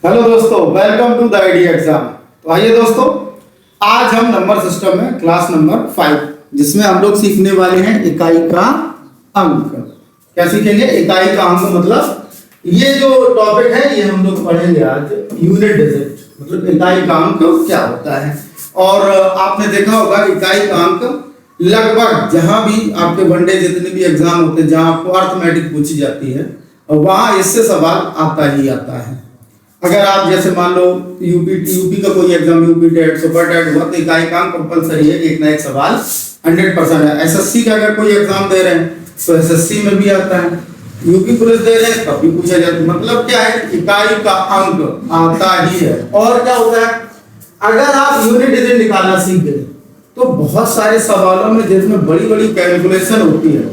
Hello दोस्तों, welcome to the ID exam. तो आइए दोस्तों, आज हम नंबर सिस्टम में क्लास नंबर 5 जिसमें हम लोग सीखने वाले हैं इकाई का अंक। क्या सीखेंगे? इकाई का अंक मतलब ये जो टॉपिक है ये हम लोग पढ़ेंगे आज। यूनिट डिजिट मतलब इकाई का अंक क्या होता है। और आपने देखा होगा इकाई का अंक लगभग जहां भी आपके वनडे जितने भी एग्जाम होते हैं जहां आपको अर्थमेटिक पूछी जाती है वहां इससे सवाल आता ही आता है। अगर आप जैसे मान लो यूपी का कोई exam, UP TET, super TET हुआ तो इकाई का अंक कंपलसरी है कि एक ना एक सवाल 100% है। एसएससी का अगर कोई एग्जाम दे रहे हैं तो एसएससी में भी आता है, यूपी पुलिस दे रहे हैं तब भी पूछा जाता है। मतलब क्या है, इकाई का अंक आता ही है। और क्या होता है, अगर आप यूनिट डिजिट निकालना सीख गए तो बहुत सारे सवालों में जिसमें बड़ी बड़ी कैलकुलेशन होती है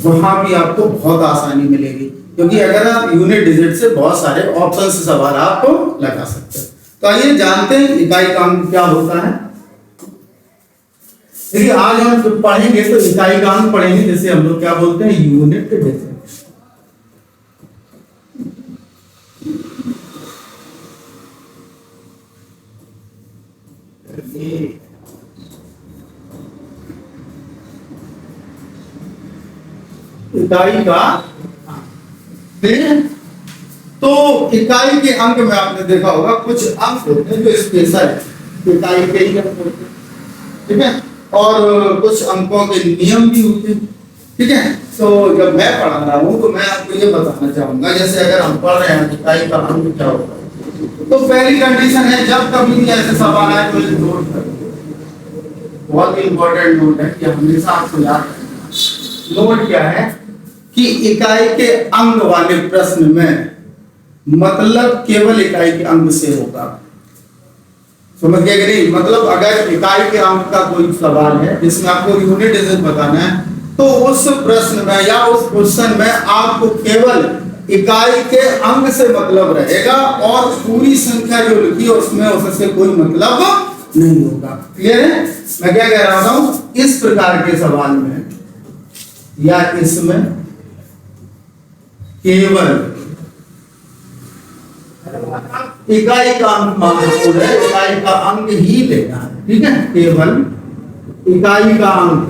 वहां भी आपको बहुत आसानी मिलेगी, क्योंकि अगर आप यूनिट डिजिट से बहुत सारे ऑप्शन से सवाल आपको लगा सकते हैं। तो आइए जानते हैं इकाई का अंक क्या होता है। देखिए आज हम जब पढ़ेंगे तो इकाई का अंक पढ़ेंगे जिसे हम लोग क्या बोलते हैं, यूनिट डिजिट। इकाई का तो इकाई के अंक में आपने देखा होगा कुछ अंक होते हैं जो स्पेशल है, इकाई के ही अंक होते हैं, ठीक है। और कुछ अंकों के नियम भी होते हैं, ठीक है। तो जब मैं पढ़ा रहा हूं तो मैं आपको ये बताना चाहूंगा, जैसे अगर हम पढ़ रहे हैं इकाई का अंक क्या होता है तो पहली कंडीशन है जब कभी भी ऐसे सवाल आए तो नोट करो। बहुत ही इंपॉर्टेंट नोट है कि हमेशा आपको याद रखना। नोट क्या है कि इकाई के अंक वाले प्रश्न में मतलब केवल इकाई के अंक से होगा। समझ गए कि नहीं? मतलब अगर इकाई के अंक का कोई सवाल है जिसमें आपको यूनिट डिजिट बताना है तो उस प्रश्न में या उस क्वेश्चन में आपको केवल इकाई के अंक से मतलब रहेगा और पूरी संख्या जो लिखी है उसमें उससे कोई मतलब नहीं होगा। क्लियर है मैं क्या कह रहा हूं? इस प्रकार के सवाल में या इसमें केवल इकाई का अंक महत्वपूर्ण है, इकाई का अंक ही लेना है, ठीक है। केवल इकाई का अंक,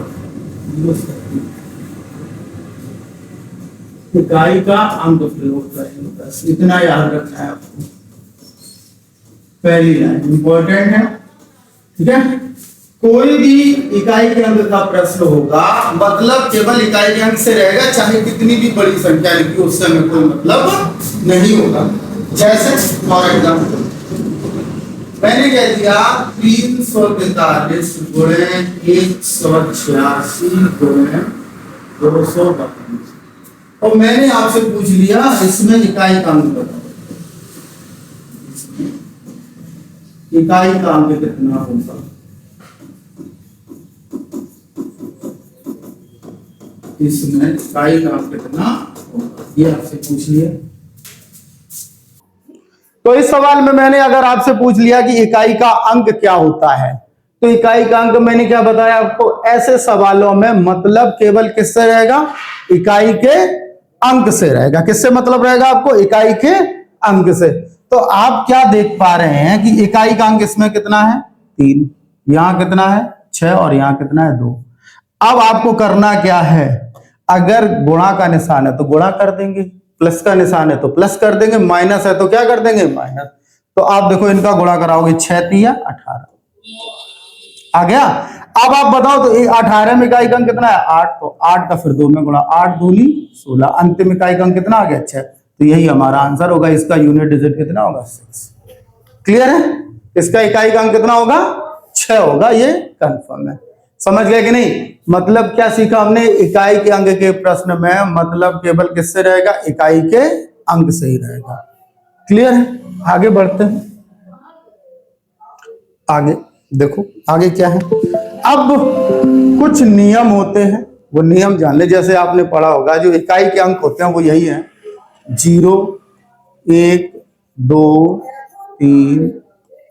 इकाई का अंक प्रयोग करेंगे, बस इतना याद रखना है आपको। पहली लाइन इंपॉर्टेंट है, ठीक है। कोई भी इकाई के अंक का प्रश्न होगा मतलब केवल इकाई के अंक से रहेगा, चाहे कितनी भी बड़ी संख्या लिखी उससे हमें कोई मतलब नहीं होगा। जैसे फॉर एग्जाम्पल मैंने कह दिया 343 गुणे 186 गुणे 232 और मैंने आपसे पूछ लिया इसमें इकाई का अंक बताओ, इकाई का अंक कितना होगा। इसमें इकाई का अंक कितना होगा ये आपसे पूछ लिया। तो इस सवाल में मैंने अगर आपसे पूछ लिया कि इकाई का अंक क्या होता है तो इकाई का अंक मैंने क्या बताया आपको, ऐसे सवालों में मतलब केवल किससे रहेगा, इकाई के अंक से रहेगा। किससे मतलब रहेगा आपको, इकाई के अंक से। तो आप क्या देख पा रहे हैं कि इकाई का अंक इसमें कितना है 3, यहां कितना है 6 और यहां कितना है 2। अब आपको करना क्या है, अगर गुणा का निशान है तो गुणा कर देंगे, प्लस का निशान है तो प्लस कर देंगे, माइनस है तो क्या कर देंगे माइनस। तो आप देखो इनका गुणा कराओगे 6 3 18 आ गया। अब आप बताओ तो 18 में इकाई का अंक कितना है 8, तो 8 का फिर 2 में गुणा, 8 दूनी 16, अंतिम इकाई का अंक कितना आ गया 6। तो यही हमारा आंसर होगा, इसका यूनिट डिजिट कितना होगा 6। क्लियर है, इसका इकाई का अंक कितना होगा 6 होगा, ये कंफर्म है। समझ गए कि नहीं? मतलब क्या सीखा हमने, इकाई के अंक के प्रश्न में मतलब केवल किससे रहेगा, इकाई के अंक से ही रहेगा। क्लियर है, आगे बढ़ते हैं। आगे देखो आगे क्या है। अब कुछ नियम होते हैं, वो नियम जान ले। जैसे आपने पढ़ा होगा जो इकाई के अंक होते हैं वो यही है 0 1 2 3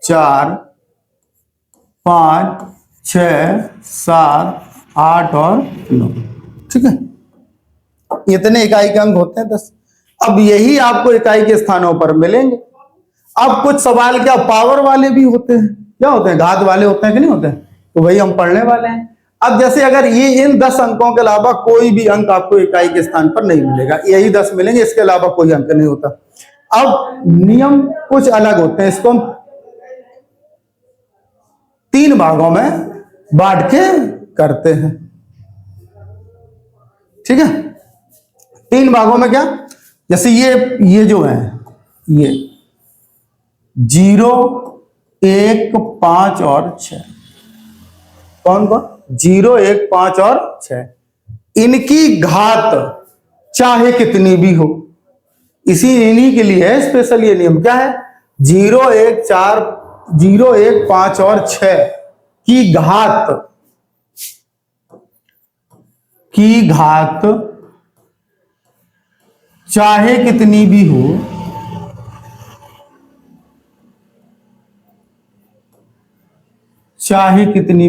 4 5 6 7 8 और 9, ठीक है। इतने इकाई के अंक होते हैं 10। अब यही आपको इकाई के स्थानों पर मिलेंगे। अब कुछ सवाल क्या पावर वाले भी होते हैं, क्या होते हैं, घात वाले होते हैं कि नहीं होते हैं, तो वही हम पढ़ने वाले हैं। अब जैसे अगर ये इन 10 अंकों के अलावा कोई भी अंक आपको इकाई के स्थान पर नहीं मिलेगा, यही 10 मिलेंगे, इसके अलावा कोई अंक नहीं होता। अब नियम कुछ अलग होते हैं, इसको हम 3 भागों में बांट के करते हैं, ठीक है। 3 भागों में क्या, जैसे ये जो है, ये 0, 1, 5 और 6, कौन कौन, 0, 1, 5 और 6, इनकी घात चाहे कितनी भी हो, इन्हीं के लिए है स्पेशल ये नियम। क्या है, 0, 1, 5 और 6 की घात चाहे कितनी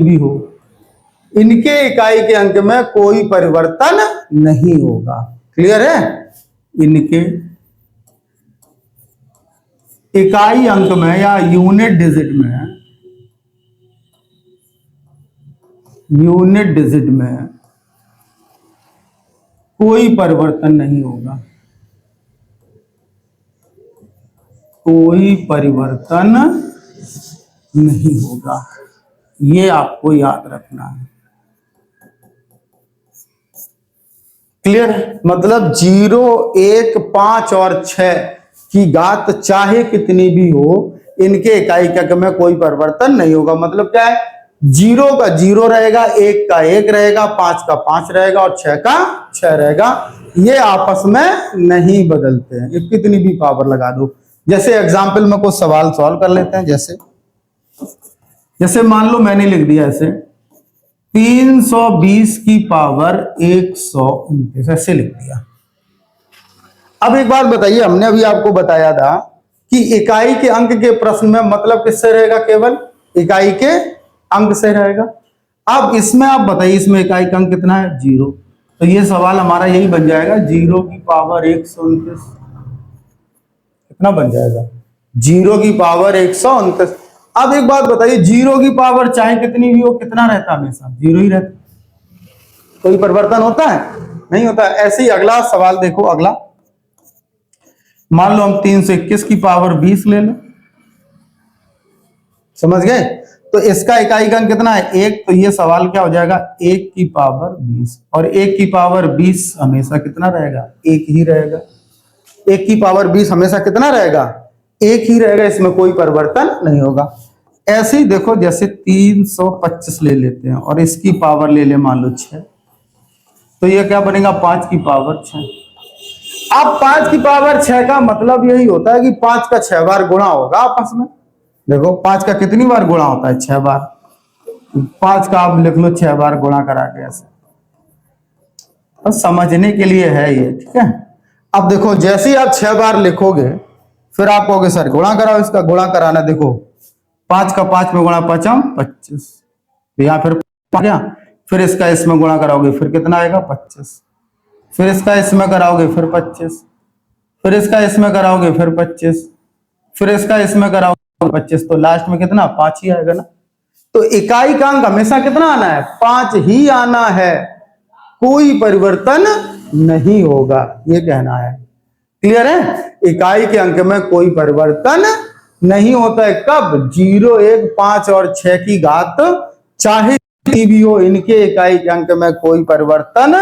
भी हो, इनके इकाई के अंक में कोई परिवर्तन नहीं होगा। क्लियर है, इनके इकाई अंक में या यूनिट डिजिट में कोई परिवर्तन नहीं होगा, ये आपको याद रखना है। क्लियर है, मतलब 0, 1, 5 और 6 की घात चाहे कितनी भी हो, इनके इकाई के अंक में कोई परिवर्तन नहीं होगा। मतलब क्या है, 0 का 0 रहेगा, 1 का 1 रहेगा, 5 का 5 रहेगा और 6 का 6 रहेगा, ये आपस में नहीं बदलते हैं, ये कितनी भी पावर लगा दो। जैसे एग्जाम्पल में कुछ सवाल सॉल्व कर लेते हैं। जैसे मान लो मैंने लिख दिया ऐसे 320 की पावर 129, ऐसे लिख दिया। अब एक बात बताइए, हमने अभी आपको बताया था कि इकाई के अंक के प्रश्न में मतलब किससे रहेगा, केवल इकाई के अंक से रहेगा। अब इसमें आप बताइए, इसमें इकाई का अंक कितना है, 0, तो ये सवाल हमारा यही बन जाएगा, 0 की पावर 129 कितना बन जाएगा, 0 की पावर 129। अब एक बात बताइए, 0 की पावर चाहे कितनी भी हो, कितना रहता है, हमेशा 0 ही रहता, कोई परिवर्तन होता है, नहीं होता। ऐसे ही अगला सवाल देखो, अगला मान लो हम 321 की पावर 20 ले लें, समझ गए, तो इसका इकाई का अंक कितना है, 1, तो ये सवाल क्या हो जाएगा, 1 की पावर 20, और 1 की पावर 20 हमेशा कितना रहेगा, 1 ही रहेगा। 1 की पावर 20 हमेशा कितना रहेगा, 1 ही रहेगा, इसमें कोई परिवर्तन नहीं होगा। ऐसे ही देखो, जैसे 325 ले लेते हैं और इसकी पावर ले ले मान लो 6, तो ये क्या बनेगा, 5 की पावर 6। अब 5 की पावर 6 का मतलब यही होता है कि 5 का 6 बार गुणा होगा आपस में। देखो 5 का कितनी बार गुणा होता है, 6 बार। 5 का आप लिख लो 6 बार गुणा करा के, ऐसे तो समझने के लिए है ये, ठीक है। अब देखो जैसे ही आप 6 बार लिखोगे, फिर आप कहोगे सर गुणा कराओ, इसका गुणा कराना, देखो 5 का 5 में गुणा 5 25, तो यहाँ फिर गया, फिर इसका इसमें गुणा कराओगे फिर कितना आएगा, 25, फिर इसका इसमें कराओगे फिर 25, फिर इसका इसमें कराओगे फिर 25, फिर इसका इसमें कराओगे 25, तो लास्ट में कितना, 5 ही आएगा ना। तो इकाई का अंक हमेशा कितना आना है, 5 ही आना है, कोई परिवर्तन नहीं होगा, ये कहना है। क्लियर है, इकाई के अंक में कोई परिवर्तन नहीं होता है। कब, 0, 1, 5 और 6 की घात चाहे कितनी भी हो, इनके इकाई के अंक में कोई परिवर्तन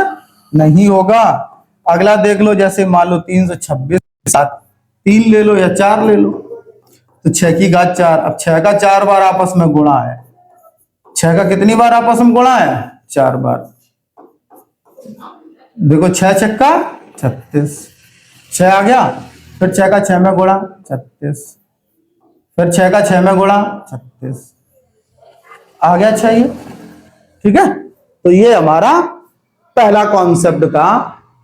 नहीं होगा। अगला देख लो, जैसे मान लो 326 साथ 3 ले लो या 4 ले लो, तो 6 की घात 4। अब 6 का 4 बार आपस में गुणा है, 6 का कितनी बार आपस में गुणा है, 4 बार। देखो 6 छक्का 36, 6 आ गया, फिर 6 का 6 में गुणा 36, फिर 6 का 6 में गुणा 36 आ गया, 6 ये, ठीक है। तो ये हमारा पहला कॉन्सेप्ट था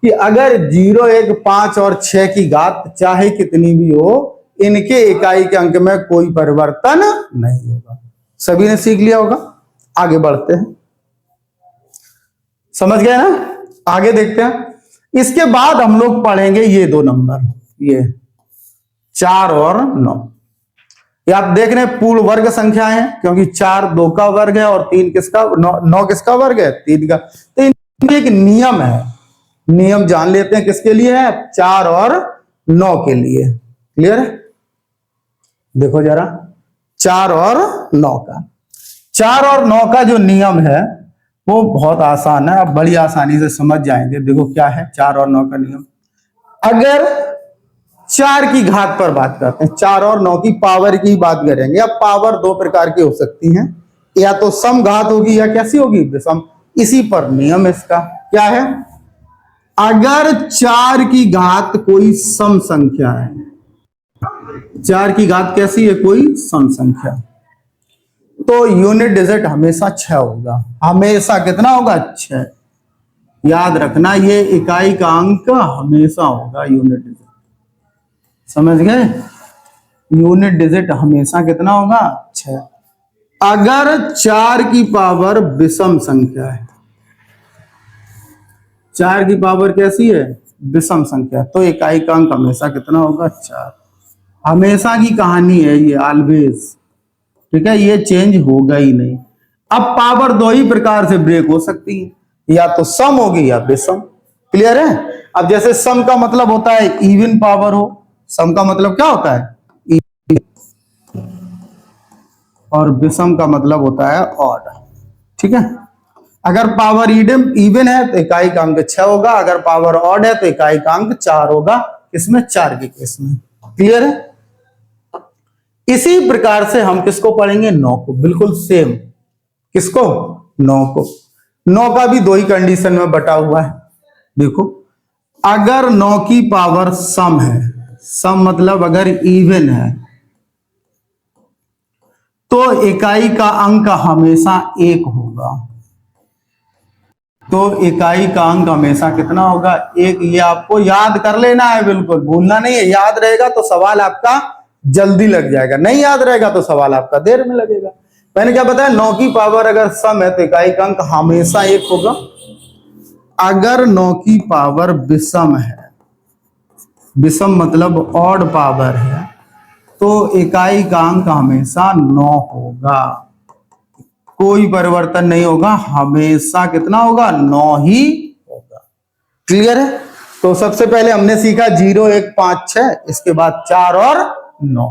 कि अगर 0, 1, 5 और 6 की घात चाहे कितनी भी हो, इनके इकाई के अंक में कोई परिवर्तन नहीं होगा। सभी ने सीख लिया होगा, आगे बढ़ते हैं, समझ गए ना। आगे देखते हैं, इसके बाद हम लोग पढ़ेंगे ये 2 नंबर, ये 4 और 9। ये आप देख रहे हैं पूर्ण वर्ग संख्या है, क्योंकि 4 2 का वर्ग है और 3 किसका 9 किसका वर्ग है 3 का। तो इनमें एक नियम है, नियम जान लेते हैं किसके लिए है, 4 और 9 के लिए। क्लियर है? देखो जरा 4 और 9 का, 4 और 9 का जो नियम है वो बहुत आसान है, आप बड़ी आसानी से समझ जाएंगे। देखो क्या है 4 और 9 का नियम। अगर 4 की घात पर बात करते हैं, 4 और 9 की पावर की बात करेंगे। अब पावर 2 प्रकार की हो सकती हैं, या तो सम घात होगी या कैसी होगी, विषम। इसी पर नियम इसका क्या है, अगर 4 की घात कोई सम संख्या है, 4 की घात कैसी है, कोई सम संख्या, तो यूनिट डिजिट हमेशा 6 होगा। हमेशा कितना होगा, 6। याद रखना ये इकाई का अंक हमेशा होगा यूनिट डिजिट, समझ गए। यूनिट डिजिट हमेशा कितना होगा, 6। अगर 4 की पावर विषम संख्या है, 4 की पावर कैसी है, विषम संख्या, तो इकाई का अंक हमेशा कितना होगा, 4। हमेशा की कहानी है ये, ऑलवेज। ठीक है, ये चेंज होगा ही नहीं। अब पावर 2 ही प्रकार से ब्रेक हो सकती है, या तो सम होगी या विषम। क्लियर है? अब जैसे सम का मतलब होता है इवन पावर हो, सम का मतलब क्या होता है, और विषम का मतलब होता है ऑड। ठीक है, अगर पावर इवन है तो इकाई का अंक 6 होगा, अगर पावर ऑड है तो इकाई का अंक 4 होगा। इसमें 4 के केस में। क्लियर है? इसी प्रकार से हम किसको पढ़ेंगे, 9 को, बिल्कुल सेम। किसको, 9 को। 9 का भी 2 ही कंडीशन में बटा हुआ है। देखो, अगर 9 की पावर सम है, सम मतलब अगर इवन है, तो इकाई का अंक हमेशा 1 होगा। तो इकाई का अंक हमेशा कितना होगा, 1। ये आपको याद कर लेना है, बिल्कुल भूलना नहीं है। याद रहेगा तो सवाल आपका जल्दी लग जाएगा, नहीं याद रहेगा तो सवाल आपका देर में लगेगा। मैंने क्या बताया, 9 की पावर अगर सम है तो इकाई का अंक हमेशा 1 होगा। अगर 9 की पावर विषम है, विषम मतलब ऑड पावर है, तो इकाई का अंक हमेशा 9 होगा। कोई परिवर्तन नहीं होगा, हमेशा कितना होगा, 9 ही होगा। क्लियर है? तो सबसे पहले हमने सीखा 0 1 5 6, इसके बाद 4 और 9।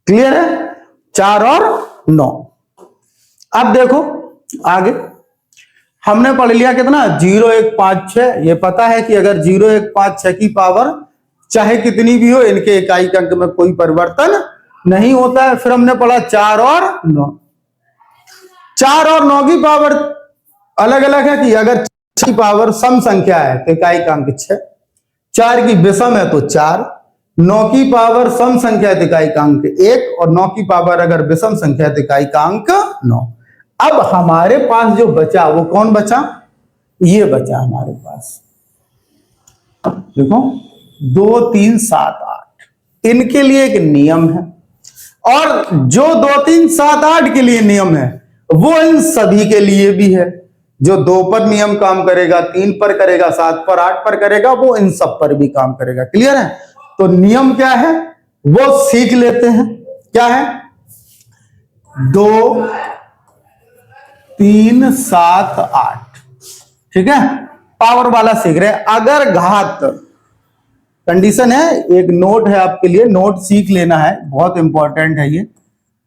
क्लियर है? 4 और 9। अब देखो आगे हमने पढ़ लिया कितना, 0 1 5 6। ये पता है कि अगर 0 1 5 6 की पावर चाहे कितनी भी हो, इनके इकाई के अंक में कोई परिवर्तन नहीं होता है। फिर हमने पढ़ा 4 और 9। 4 और 9 की पावर अलग अलग है कि अगर 6 की पावर सम संख्या है तो इकाई का अंक 6, 4 की विषम है तो 4, 9 की पावर सम संख्या है तो इकाई का अंक 1, और 9 की पावर अगर विषम संख्या है तो इकाई का अंक 9। अब हमारे पास जो बचा वो कौन बचा, ये बचा हमारे पास। देखो 2 3 7 8 इनके लिए एक नियम है, और जो 2 3 7 8 के लिए नियम है वो इन सभी के लिए भी है। जो 2 पर नियम काम करेगा, 3 पर करेगा, 7 पर 8 पर करेगा, वो इन सब पर भी काम करेगा। क्लियर है? तो नियम क्या है वो सीख लेते हैं। क्या है, 2 3 7 8। ठीक है, पावर वाला सीख रहे हैं। अगर घात, कंडीशन है, एक नोट है आपके लिए, नोट सीख लेना है, बहुत इंपॉर्टेंट है ये,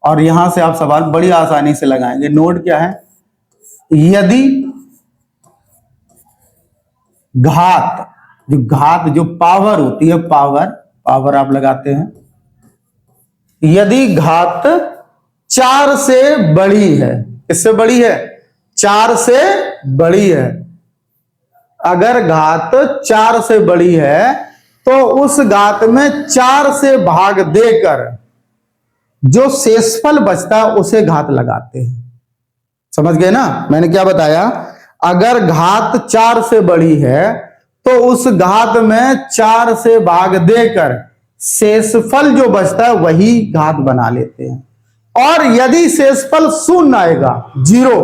और यहां से आप सवाल बड़ी आसानी से लगाएंगे। नोट क्या है, यदि घात, जो पावर होती है, पावर आप लगाते हैं, यदि घात 4 से बड़ी है, किससे बड़ी है, 4 से बड़ी है। अगर घात 4 से बड़ी है तो उस घात में 4 से भाग देकर जो शेषफल बचता है उसे घात लगाते हैं। समझ गए ना मैंने क्या बताया, अगर घात 4 से बड़ी है तो उस घात में 4 से भाग देकर शेषफल जो बचता है वही घात बना लेते हैं। और यदि शेषफल शून्य आएगा, 0,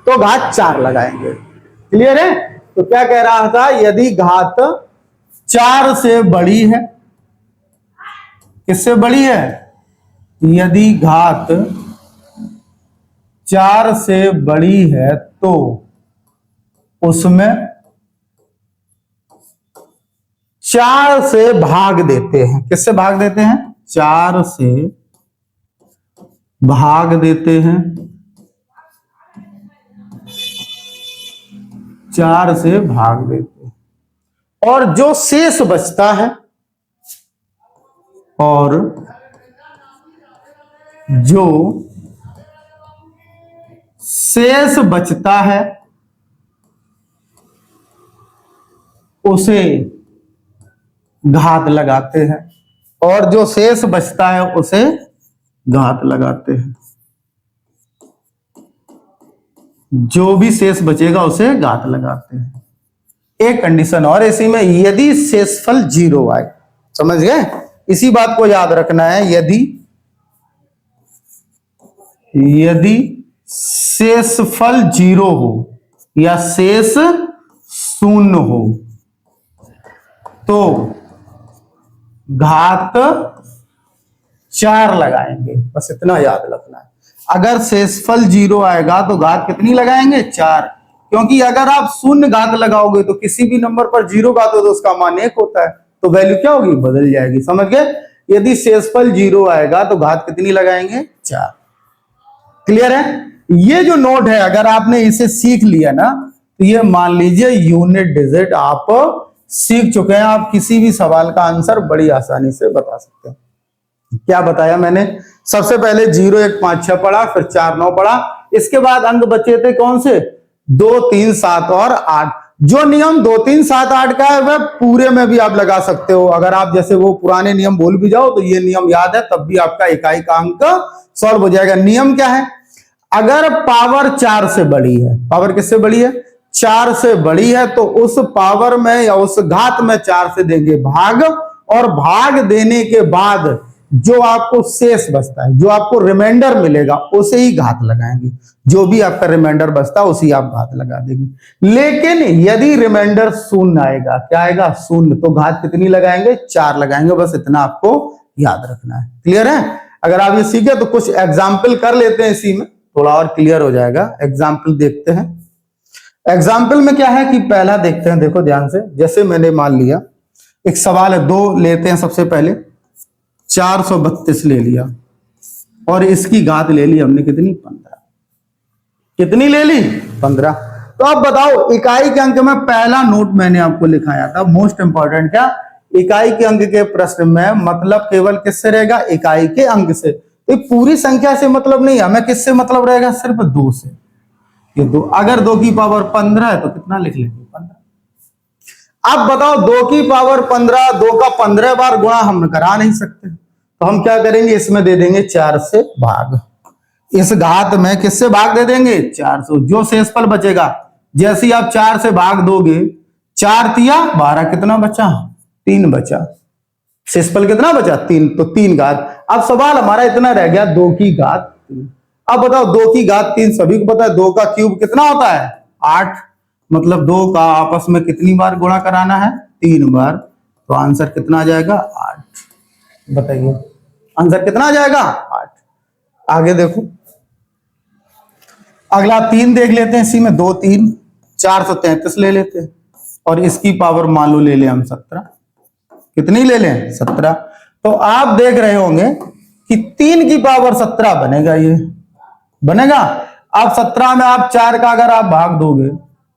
तो घात 4 लगाएंगे। क्लियर है? तो क्या कह रहा था, यदि घात 4 से बड़ी है, किससे बड़ी है, यदि घात 4 से बड़ी है तो उसमें 4 से भाग देते हैं। किससे भाग देते हैं? 4 से भाग देते हैं। 4 से भाग देते हैं और जो शेष बचता है और जो शेष बचता है उसे घात लगाते हैं और जो शेष बचता है उसे घात लगाते हैं। जो भी शेष बचेगा उसे घात लगाते हैं। एक कंडीशन और इसी में, यदि शेषफल 0 आए। समझ गए? इसी बात को याद रखना है। यदि शेषफल 0 हो या शेष 0 हो तो घात 4 लगाएंगे। बस इतना याद रखना है। अगर शेषफल 0 आएगा तो घात कितनी लगाएंगे? 4। क्योंकि अगर आप शून्य घात लगाओगे तो किसी भी नंबर पर 0 घात हो तो उसका मान 1 होता है, तो वैल्यू क्या होगी? बदल जाएगी। समझ गए? यदि शेषफल 0 आएगा तो घात कितनी लगाएंगे? 4। क्लियर है? ये जो नोट है, अगर आपने इसे सीख लिया ना तो ये मान लीजिए यूनिट डिजिट आप सीख चुके हैं। आप किसी भी सवाल का आंसर बड़ी आसानी से बता सकते हैं। क्या बताया मैंने? सबसे पहले 0 1 5 6 पढ़ा, फिर 4 9 पढ़ा। इसके बाद अंक बचे थे कौन से? 2 3 7 और 8। जो नियम 2 3 7 8 का है वह पूरे में भी आप लगा सकते हो। अगर आप जैसे वो पुराने नियम भूल भी जाओ तो ये नियम याद है, तब भी आपका इकाई का अंक सॉल्व हो जाएगा। नियम क्या है? अगर पावर 4 से बड़ी है, पावर किससे बड़ी है? 4 से बड़ी है, तो उस पावर में या उस घात में 4 से देंगे भाग, और भाग देने के बाद जो आपको शेष बचता है, जो आपको रिमाइंडर मिलेगा, उसे ही घात लगाएंगे। जो भी आपका रिमाइंडर बचता है उसी आप घात लगा देंगे। लेकिन यदि रिमाइंडर 0 आएगा, क्या आएगा? 0, तो घात कितनी लगाएंगे? 4 लगाएंगे। बस इतना आपको याद रखना है। क्लियर है? अगर आप ये सीखे तो कुछ एग्जाम्पल कर लेते हैं, इसी में थोड़ा और क्लियर हो जाएगा। एग्जाम्पल देखते हैं। एग्जाम्पल में क्या है कि पहला देखते हैं, देखो ध्यान से। जैसे मैंने मान लिया एक सवाल है, 2 लेते हैं। सबसे पहले 432 ले लिया और इसकी घात ले ली हमने कितनी? 15। कितनी ले ली? 15। तो अब बताओ, इकाई के अंक में पहला नोट मैंने आपको लिखाया था, मोस्ट इंपॉर्टेंट। क्या? इकाई के अंक के प्रश्न में मतलब केवल किससे रहेगा? इकाई के अंक से। तो पूरी संख्या से मतलब नहीं, हमें किससे मतलब रहेगा? सिर्फ 2 से। ये 2, अगर 2 की पावर 15 है तो कितना लिख लेंगे? 15। अब बताओ, 2 की पावर 15, 2 का 15 बार गुणा हम करा नहीं सकते, तो हम क्या करेंगे? इसमें दे देंगे 4 से भाग। इस घात में किससे भाग दे देंगे? 4 से। जो शेषफल बचेगा, जैसे ही आप 4 से भाग दोगे, 4 तिया 12, कितना बचा? 3 बचा। शेषफल कितना बचा? 3। तो 3 घात। अब सवाल हमारा इतना रह गया, 2 की घात 3। अब बताओ, 2 की घात 3 सभी को पता है, 2 का क्यूब कितना होता है? 8। मतलब 2 का आपस में कितनी बार गुणा कराना है? 3 बार। तो आंसर कितना आ जाएगा? 8। बताइए आंसर कितना आ जाएगा? 8। आगे देखो, अगला 3 देख लेते हैं। इसी में 2 3 433 ले लेते हैं और इसकी पावर मान लो ले लें हम 17। कितनी ले लें? 17। तो आप देख रहे होंगे कि 3 की पावर 17 बनेगा। ये बनेगा। अब 17 में आप 4 का अगर आप भाग दोगे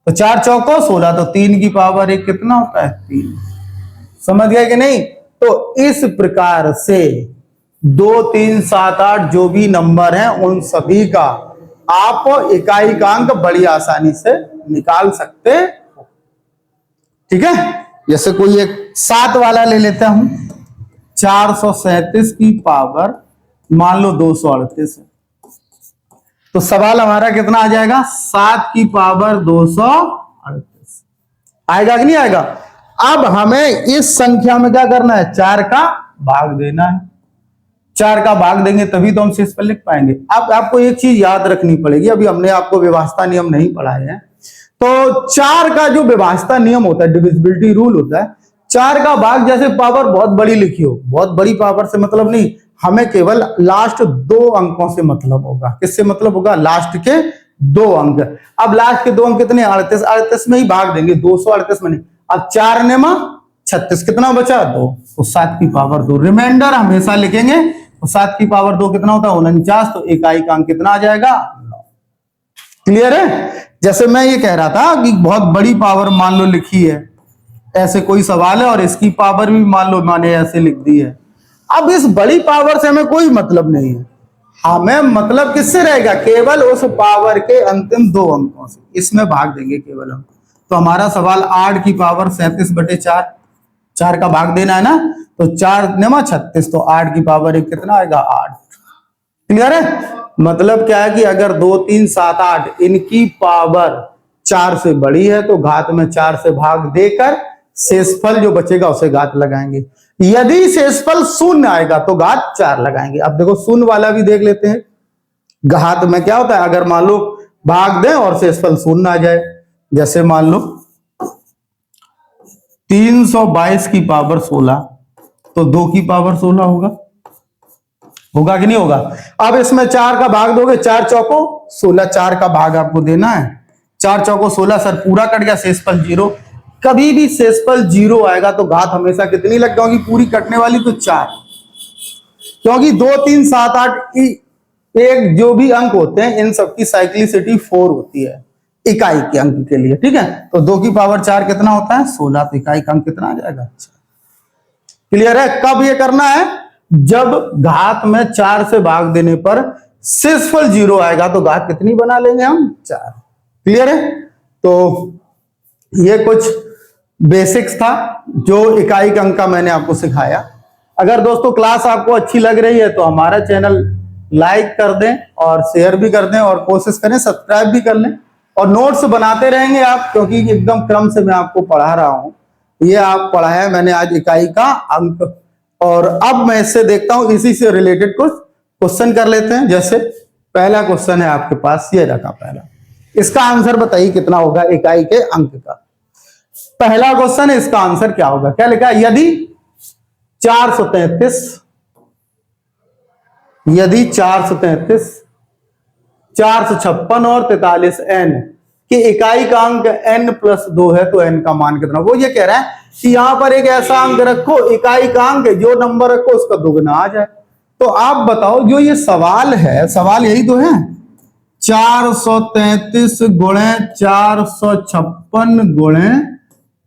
तो 4 चौको 16, तो 3 की पावर 1 कितना होता है? 3। समझ गए कि नहीं? तो इस प्रकार से 2 3 7 8 जो भी नंबर हैं उन सभी का आप इकाई का अंक बड़ी आसानी से निकाल सकते हो। ठीक है? जैसे कोई एक 7 वाला ले लेता हूं। 437 की पावर मान लो 238 है, तो सवाल हमारा कितना आ जाएगा? 7 की पावर 238 आएगा कि नहीं आएगा? अब हमें इस संख्या में क्या करना है? 4 का भाग देना है। 4 का भाग देंगे तभी तो हम शेषफल लिख पाएंगे। अब आपको एक चीज याद रखनी पड़ेगी, अभी हमने आपको व्यवस्था नियम नहीं पढ़ाए हैं। तो 4 का जो व्यवस्था नियम होता है, डिविजिबिलिटी रूल होता है, 4 का भाग जैसे पावर बहुत बड़ी लिखी हो, बहुत बड़ी पावर से मतलब नहीं, हमें केवल लास्ट 2 अंकों से मतलब होगा। किससे मतलब होगा? लास्ट के 2 अंक। अब लास्ट के 2 अंक कितने? 38। 38 में ही भाग देंगे, 238 में नहीं। अब 4 ने 36, कितना बचा? 2। तो 7 की पावर 2 रिमाइंडर हमेशा लिखेंगे। तो 7 की पावर 2 कितना होता है? 49। तो इकाई का अंक कितना आ जाएगा? 9। क्लियर है? जैसे मैं ये कह रहा था कि बहुत बड़ी पावर मान लो लिखी है, ऐसे कोई सवाल है और इसकी पावर भी मान लो मैंने ऐसे लिख दी है। अब इस बड़ी पावर से हमें कोई मतलब नहीं है, हमें मतलब किससे रहेगा? केवल उस पावर के अंतिम 2 अंकों से, इसमें भाग देंगे केवल हम। तो हमारा सवाल 8 की पावर 37/4, 4 का भाग देना है ना, तो 4 ने 36, तो 8 की पावर 1 कितना आएगा? 8। क्लियर है? मतलब क्या है कि अगर 2, 3, 7, 8 इनकी पावर 4 से बड़ी है तो घात में 4 से भाग देकर शेषफल जो बचेगा उसे घात लगाएंगे। यदि शेषफल 0 आएगा तो घात 4 लगाएंगे। अब देखो शून्य वाला भी देख लेते हैं। घात में क्या होता है? अगर मान लो भाग दें और शेषफल 0 आ जाए, जैसे मान लो 322 की पावर 16, तो 2 की पावर 16 होगा कि नहीं होगा? अब इसमें 4 का भाग दोगे, 4 चौको 16, 4 का भाग आपको देना है। 4 चौको 16, सर पूरा कट गया, शेषफल 0। कभी भी शेषफल 0 आएगा तो घात हमेशा कितनी लग जाएगी? पूरी कटने वाली, तो 4। क्योंकि 2, 3, 7, 8 एक जो भी अंक होते हैं इन सबकी साइक्लिसिटी 4 होती है इकाई के अंक के लिए। ठीक है, तो 2 की पावर 4 कितना होता है? 16। तो इकाई का अंक कितना आ जाएगा? क्लियर है? कब ये करना है? जब घात में 4 से भाग देने पर शेषफल 0 आएगा तो घात कितनी बना लेंगे हम? 4। क्लियर है? तो ये कुछ बेसिक्स था जो इकाई के अंक का मैंने आपको सिखाया। अगर दोस्तों क्लास आपको अच्छी लग रही है तो हमारा चैनल लाइक कर दें और शेयर भी कर दें और कोशिश करें सब्सक्राइब भी कर लें, और नोट्स बनाते रहेंगे आप, क्योंकि एकदम क्रम से मैं आपको पढ़ा रहा हूं। ये आप पढ़ाया मैंने आज इकाई का अंक, और अब मैं इससे देखता हूं इसी से रिलेटेड कुछ क्वेश्चन कर लेते हैं। जैसे पहला क्वेश्चन है आपके पास, ये रखा पहला, इसका आंसर बताइए कितना होगा इकाई के अंक का। पहला क्वेश्चन है, इसका आंसर क्या होगा? क्या लिखा है? यदि 433 456 और 43 n कि इकाई का अंक n+2 है तो n का मान कितना? वो ये कह रहा है कि यहां पर एक ऐसा अंक रखो, इकाई का अंक जो नंबर रखो उसका दुगना आ जाए। तो आप बताओ, जो ये सवाल है, सवाल यही तो है, 433 गुणे 456 गुणे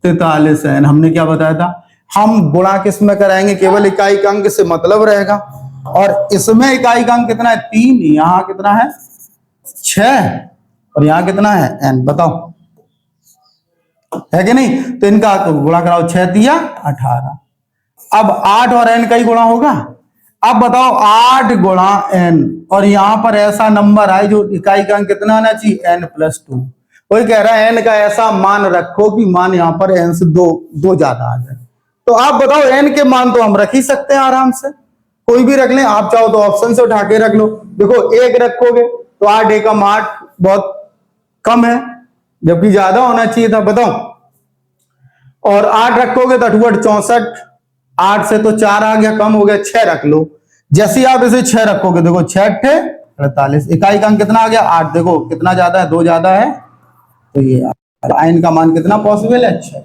43 n। हमने क्या बताया था? हम गुणा किस में कराएंगे? केवल इकाई का अंक से मतलब रहेगा, और इसमें इकाई का अंक कितना है? 3, यहां कितना है? 6, और यहां कितना है? n। बताओ है कि नहीं? तो इनका तो गुणा कराओ, 6 तिया 18। अब 8 और n का ही गुणा होगा। अब बताओ 8 गुणा n, और यहां पर ऐसा नंबर आए जो इकाई का अंक कितना आना चाहिए? n+2। वही कह रहा है n का ऐसा मान रखो कि मान यहां पर n से दो ज्यादा आ जाए। तो आप बताओ n के मान तो हम रख ही सकते हैं आराम से, कोई भी रख लें। आप चाहो तो ऑप्शन से उठा के रख लो। देखो 1 रखोगे तो 8 एकम 8 बहुत कम है, जबकि ज्यादा होना चाहिए था। बताओ, और 8 रखोगे तो 8 64, 8 से तो 4 आ गया, कम हो गया, 6 रख लो। जैसे आप इसे 6 रखोगे, देखो 6 48, इकाई का अंक कितना आ गया? 8। देखो कितना ज्यादा है? 2 ज्यादा है, तो ये n का मान कितना पॉसिबल है? 6।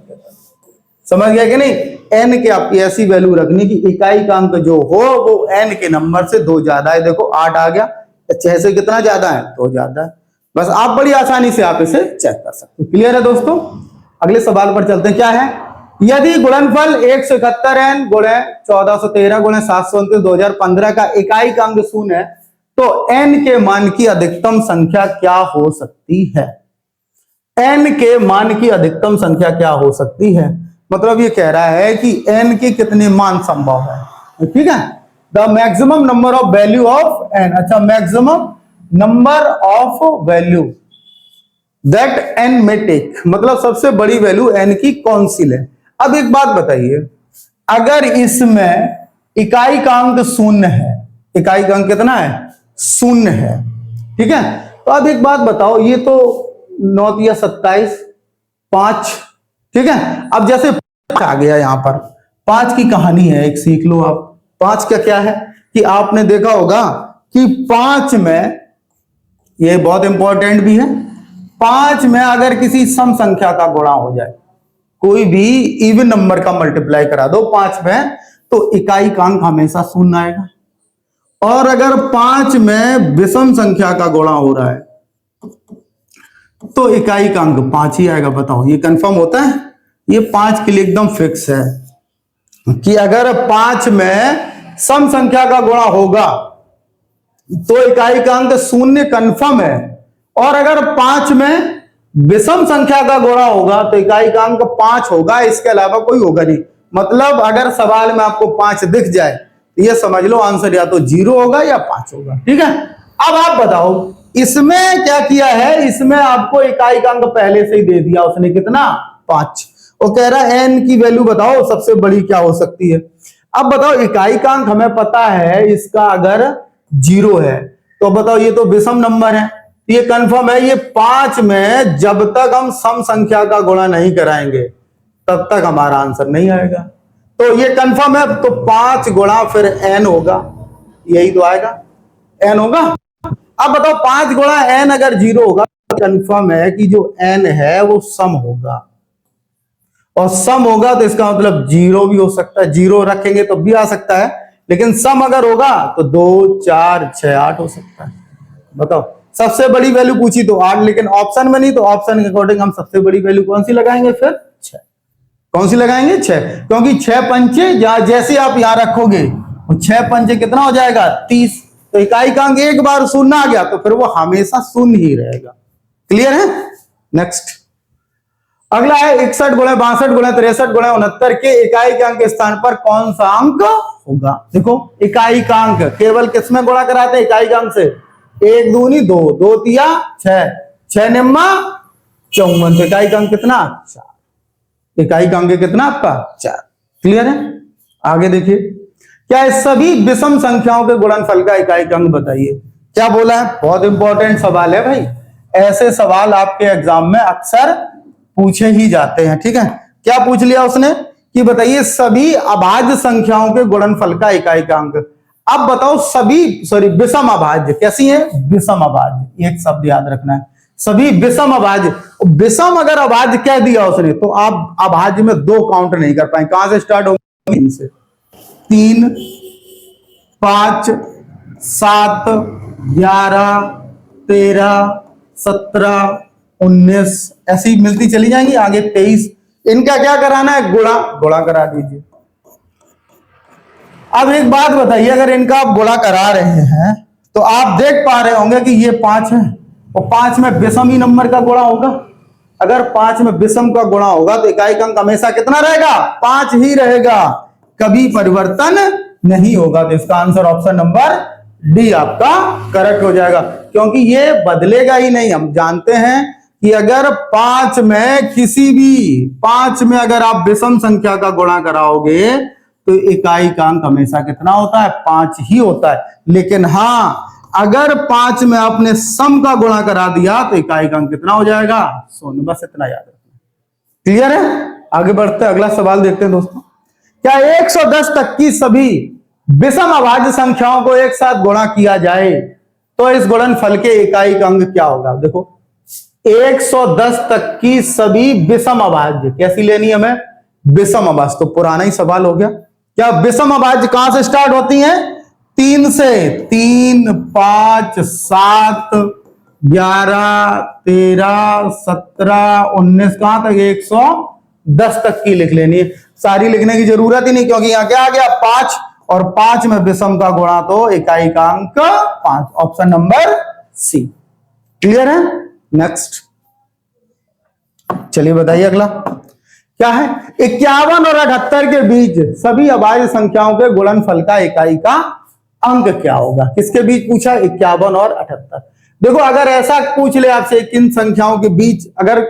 समझ गया कि नहीं? n के आपकी ऐसी वैल्यू रखनी कि इकाई का अंक जो हो वो n के नंबर से 2 ज्यादा है। देखो 8 आ गया, 6 से कितना ज्यादा है? 2 ज्यादा है। बस आप बड़ी आसानी से आप इसे चेक कर सकते हो। क्लियर है दोस्तों? अगले सवाल पर चलते हैं। क्या है? यदि गुणनफल 171n गुणे 1413 गुणे 729 2015 का इकाई का अंक 0 है तो n के मान की अधिकतम संख्या क्या हो सकती है? n के मान की अधिकतम संख्या क्या हो सकती है? मतलब ये कह रहा है कि n के कितने मान संभव है। ठीक है, the maximum number of value of n। अच्छा, maximum number of value that n में टेक, मतलब सबसे बड़ी वैल्यू n की कौन सी ले। अब एक बात बताइए, अगर इसमें इकाई का अंक 0 है, इकाई का अंक कितना है? 0 है। ठीक है, तो अब एक बात बताओ, ये तो 9 या 27, 5। ठीक है, अब जैसे आ गया यहाँ पर। 5 की कहानी है, एक सीख लो आप। 5 का क्या है कि आपने देखा होगा कि 5 में, ये बहुत इंपॉर्टेंट भी है, 5 में अगर किसी सम संख्या का गुणा हो जाए, कोई भी इवन नंबर का मल्टीप्लाई करा दो 5 में, तो इकाई का अंक हमेशा शून्य आएगा। और अगर 5 में विषम संख्या का गुणा हो रहा है तो इकाई का अंक 5 ही आएगा। बताओ ये कंफर्म होता है? ये 5 के लिए एकदम फिक्स है कि अगर 5 में सम संख्या का गुणा होगा तो इकाई का अंक शून्य कंफर्म है, और अगर 5 में विषम संख्या का गुणा होगा तो इकाई का अंक 5 होगा, इसके अलावा कोई होगा नहीं। मतलब अगर सवाल में आपको 5 दिख जाए तो ये समझ लो आंसर या तो 0 होगा या 5 होगा। ठीक है, अब आप बताओ इसमें क्या किया है, इसमें आपको इकाई का अंक पहले से ही दे दिया उसने, कितना? 5। वो कह रहा है n की वैल्यू बताओ सबसे बड़ी क्या हो सकती है। अब बताओ इकाई का अंक हमें पता है इसका अगर 0 है तो बताओ ये तो विषम नंबर है, ये कंफर्म है ये 5 में जब तक हम सम संख्या का गुणा नहीं कराएंगे तब तक हमारा आंसर नहीं आएगा। तो ये कंफर्म है, तो 5 गुणा फिर n होगा, यही तो आएगा, n होगा। अब बताओ 5 गुणा n अगर 0 होगा तो कंफर्म है कि जो n है वो सम होगा, और सम होगा तो इसका मतलब 0 भी हो सकता है, 0 रखेंगे तो भी आ सकता है, लेकिन सम अगर होगा तो 2 4 6 8 हो सकता है। बताओ सबसे बड़ी वैल्यू पूछी तो 8, लेकिन ऑप्शन में नहीं, तो ऑप्शन के अकॉर्डिंग हम सबसे बड़ी वैल्यू कौन सी लगाएंगे? फिर 6। कौन सी लगाएंगे? 6, क्योंकि 6 पंचे जैसे आप यहां रखोगे 6 पंचे कितना हो जाएगा? 30। तो इकाई का अंक एक बार शून्य आ गया तो फिर वो हमेशा शून्य ही रहेगा। क्लियर है? नेक्स्ट अगला है 61 गुणे 62 गुणे 63 गुणे 69 के इकाई के अंक के स्थान पर कौन सा अंक होगा? देखो इकाई का अंक केवल किसमें गुणा कराते हैं? इकाई का अंक से। 1 दूनी 2, 2 तिया 6, 6 निम्मा 54, तो इकाई का अंक कितना? 4। इकाई का अंक कितना आपका? 4। क्लियर है? आगे देखिए, क्या इस सभी विषम संख्याओं के गुणनफल का इकाई का अंक बताइए। क्या बोला है? बहुत इंपॉर्टेंट सवाल है भाई, ऐसे सवाल आपके एग्जाम में अक्सर पूछे ही जाते हैं। ठीक है, क्या पूछ लिया उसने कि बताइए सभी अभाज्य संख्याओं के गुणनफल का इकाई का अंक। अब बताओ सभी विषम अभाज्य कैसी है? विषम अभाज्य, एक शब्द याद रखना है, सभी विषम अभाज्य। विषम अगर अभाज्य कह दिया उसने तो आप अभाज्य में 2 काउंट नहीं कर पाएंगे। कहां से स्टार्ट होंगे? 3 से। 3 5 7 11 13 17 19 ऐसी मिलती चली जाएंगी, आगे 23। इनका क्या कराना है? गुणा। गुणा करा दीजिए। अब एक बात बताइए, अगर इनका आप गुणा करा रहे हैं तो आप देख पा रहे होंगे कि ये 5 है और 5 में विषम ही नंबर का गुणा होगा। अगर 5 में विषम का गुणा होगा तो इकाई का अंक हमेशा कितना रहेगा? 5 ही रहेगा, कभी परिवर्तन नहीं होगा। तो इसका आंसर ऑप्शन नंबर डी आपका करेक्ट हो जाएगा, क्योंकि ये बदलेगा ही नहीं। हम जानते हैं कि अगर 5 में किसी भी 5 में अगर आप विषम संख्या का गुणा कराओगे तो इकाई का अंक हमेशा कितना होता है? 5 ही होता है। लेकिन हाँ, अगर 5 में आपने सम का गुणा करा दिया तो इकाई का अंक कितना हो जाएगा? 0। बस इतना याद रखना। क्लियर है? आगे बढ़ते हैं, अगला सवाल देखते हैं दोस्तों। क्या 110 तक की सभी विषम अभाज्य संख्याओं को एक साथ गुणा किया जाए तो इस गुणनफल के इकाई का अंक क्या होगा? देखो 110 तक की सभी विषम अभाज्य कैसी लेनी है हमें? विषम अभाज्य। तो पुराना ही सवाल हो गया। क्या विषम अभाज्य कहां से स्टार्ट होती हैं? 3 से। 3 5 7 11 13 17 19 कहां तक? 110 तक की लिख लेनी है। सारी लिखने की जरूरत ही नहीं, क्योंकि यहां क्या आ गया? 5, और 5 में विषम का गुणा तो इकाई का अंक 5। Option number C. क्लियर है? नेक्स्ट चलिए बताइए अगला क्या है? 51 और 78 के बीच सभी अभाज्य संख्याओं के गुणनफल का इकाई का अंक क्या होगा? किसके बीच पूछा? 51 और 78। देखो अगर ऐसा पूछ ले आपसे किन संख्याओं के बीच अगर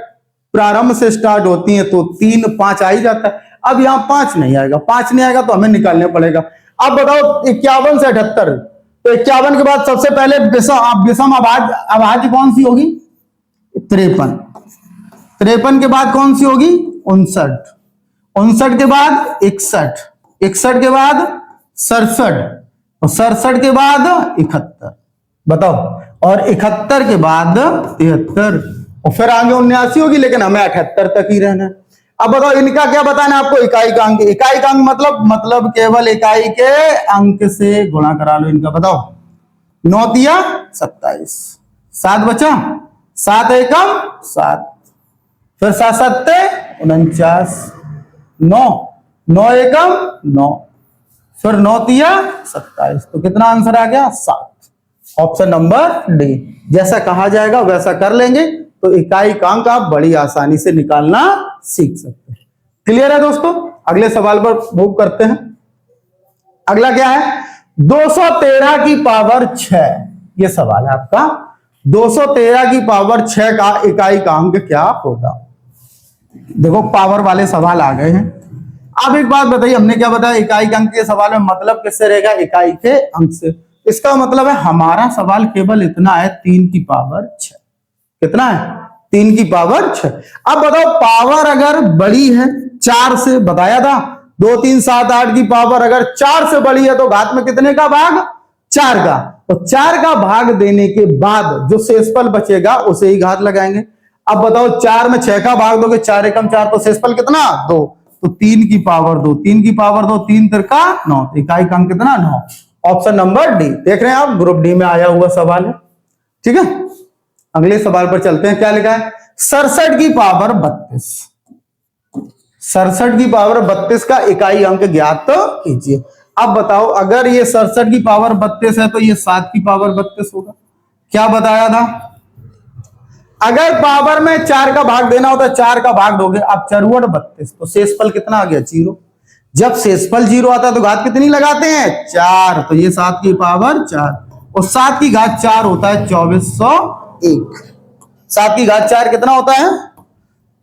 प्रारंभ से स्टार्ट होती हैं तो 3 5 आ ही जाता है। अब यहां 5 नहीं आएगा, 5 नहीं आएगा तो हमें निकालने पड़ेगा। अब बताओ 51 से 78, तो 51 के बाद सबसे पहले विषम अभाज्य कौन सी होगी? 53। 53 के बाद कौन सी होगी? 59। 59 के बाद 61, 61 के बाद 67 और 67 के बाद 71, बताओ, और 71 के बाद 73 और फिर आगे 79 होगी, लेकिन हमें 78 तक ही रहना है। अब बताओ इनका क्या बताना है आपको, इकाई का अंक। इकाई का अंक मतलब केवल इकाई के अंक से गुणा करा लो इनका। बताओ 9 तिया 27, 7 बचा, 7 एकम 7, फिर 7 सत्ते 49, 9, 9 एकम 9, फिर 9 तिया 27, तो कितना आंसर आ गया 7। Option number D. जैसा कहा जाएगा वैसा कर लेंगे तो इकाई का अंक आप बड़ी आसानी से निकालना सीख सकते हैं। क्लियर है दोस्तों? अगले सवाल पर मूव करते हैं। अगला क्या है, 213 की पावर 6, ये सवाल है आपका। 213 की पावर 6 का इकाई का अंक क्या होगा? देखो पावर वाले सवाल आ गए हैं। अब एक बात बताइए, हमने क्या बताया, इकाई के अंक के सवाल में मतलब किससे रहेगा, इकाई के अंक से। इसका मतलब है हमारा सवाल केवल इतना है 3 की पावर 6। कितना है? 3 की पावर 6। अब बताओ पावर अगर बड़ी है 4 से, बताया था 2 3 7 8 की पावर अगर 4 से बड़ी है तो घात में कितने का भाग, 4 का। तो 4 का भाग देने के बाद जो शेषफल बचेगा उसे ही घात लगाएंगे। अब बताओ 4 में 6 का भाग दोगे, 4 एकम 4, तो शेषफल कितना 2, तो 3 की पावर 2, 3 की पावर 2, 3 तिरका 9, इकाई का अंक कितना 9। Option number D. देख रहे हैं आप, ग्रुप डी में आया हुआ सवाल है। ठीक है, अगले सवाल पर चलते हैं। क्या लिखा है, 67 की पावर 32, 67 की पावर 32 का इकाई अंक ज्ञात कीजिए। अब बताओ अगर ये 67 की पावर 32 है तो ये 7 की पावर 32 होगा। क्या बताया था, अगर पावर में 4 का भाग देना होता है 4 का भाग दोगे, अब चरवट 32, तो शेषफल कितना आ गया 0। जब शेषफल 0 आता है तो घात कितनी लगाते हैं 4, तो ये 7 की पावर 4 और 7 की घात 4 होता है 2401। 7 की घात 4 कितना होता है